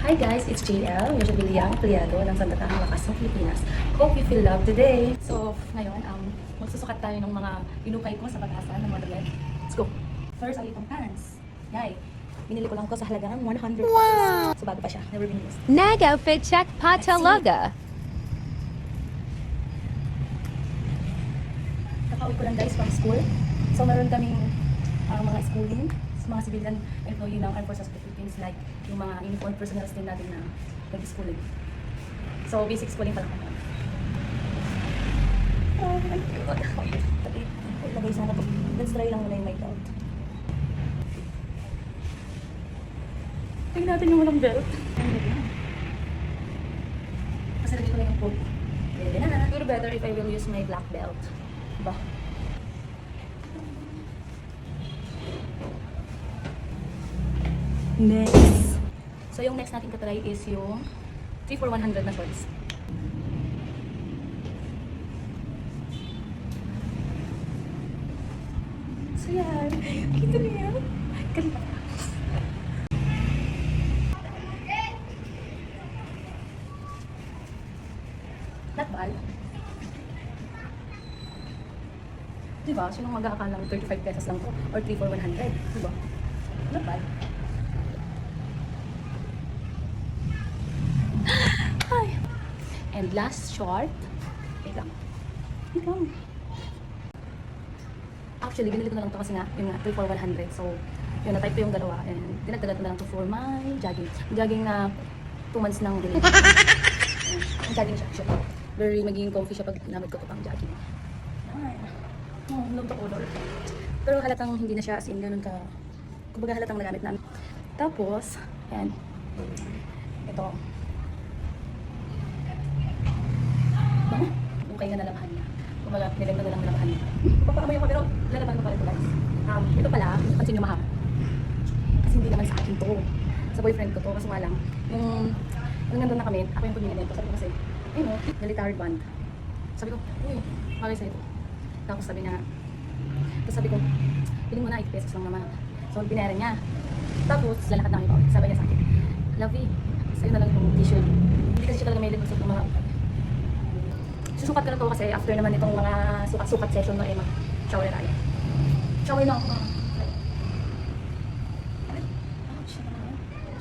Hi guys, it's JL, yung Jubiliang Empleyado ng Sandatahang Lakas ng Pilipinas. Hope you feel love today. So, ngayon, magsusukat tayo ng mga inukay ko sa batasan ng mga damit. Let's go! First, ay itong pants. Yay! Binili ko lang to sa halagang 100 pesos. Wow! So, bago pa siya. Never been used. Nag outfit check Pataloga. Kakauwi ko lang guys from school. So, meron kaming mga schooling, mga civilian employee ng Armed Forces of the Philippines, like yung mga uniformed personnel din natin na nag-schooling. So, basic schooling pa lang ako. Oh, my God. Ilagay sana to. Let's try lang muna yung my belt. Tingnan natin yung walang belt. Kasi lagay ko na yung coat. Pwede na. Siguro better if I will use my black belt. Diba? Next. So, yung next natin katry is yung 3 for 100 na shorts. So, yan. Kita niyo yan? Ganda. Not bad. Diba? Sinong mag-aakalang 35 pesos lang to? Or 3 for 100? Diba? Not bad. And last short. Wait lang. Wait lang. Actually, binili ko na lang to kasi nga, yung 3 for 100. So, yun, na-type ko yung dalawa. And dinagdagan ko na lang to for my jogging. Jogging na 2 months nang binili. Ang jogging siya actually. Very magiging comfy siya pag namit ko to pang jogging. Oh, love the color. Pero halatang hindi na siya as in ganun ka. Kumbaga halatang nagamit namin. Tapos, yan. Ito. Okay na nalabhan niya. Kumbaga, nilagyan ko na lang nalabhan niya. Papaamoy ako pero lalaban ko pa rin ito guys. Ito pala, pansin nyo mahaba. Kasi hindi naman sa akin to. Sa boyfriend ko to. Kaso nga lang, nung nandun na kami, ako yung pumili nito. Sabi ko kasi, ayun o, military band. Sabi ko, uy, bagay sa'yo to. Tapos sabi niya, tapos sabi ko, piling mo na 8 pesos lang naman. So, pinera niya. Tapos, lalakad na kami pa. Sabi niya sa akin, Lovey, sa'yo na lang yung t-shirt. Hindi kasi siya talaga may libag sa mga susukat ko na to kasi after naman itong mga sukat-sukat session na mag-shower tayo. Shower na ako.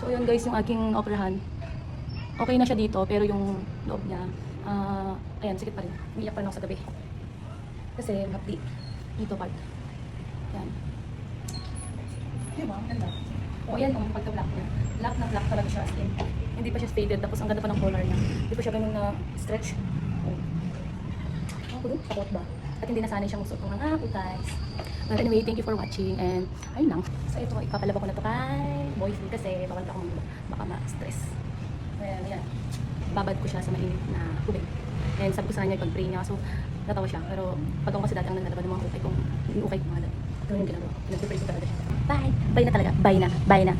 So yun guys, yung aking operahan. Okay na siya dito pero yung loob niya, ayan, sikit pa rin. Umiyak pa rin ako sa gabi. Kasi hapdi. Dito part. Yan. Diba? Ang ganda. O ayan, yung pagka-black niya. Black na black talaga siya as in. Hindi pa siya faded tapos ang ganda pa ng color niya. Hindi pa siya ganun na stretch. Takot ba? At hindi nasanay siyang usok ng mga guys. But anyway, thank you for watching and ayun lang. So ito, ipapalaba ko na to kay boyfriend kasi bawal ako baka ma-stress. Ayan, yan. Babad ko siya sa mainit na tubig. And sabi ko sa kanya pag-pray niya. So natawa siya. Pero pag ako kasi dati ang naglalabad ng mga ukay kong ukay ko nga. Ito yung ginagawa. Nag-pray ko talaga siya. Bye! Bye na talaga. Bye na. Bye na.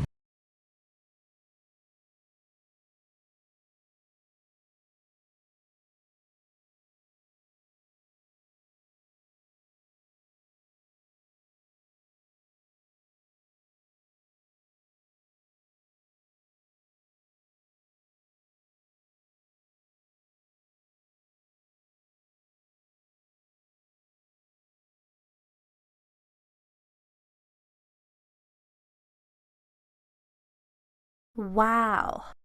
Wow.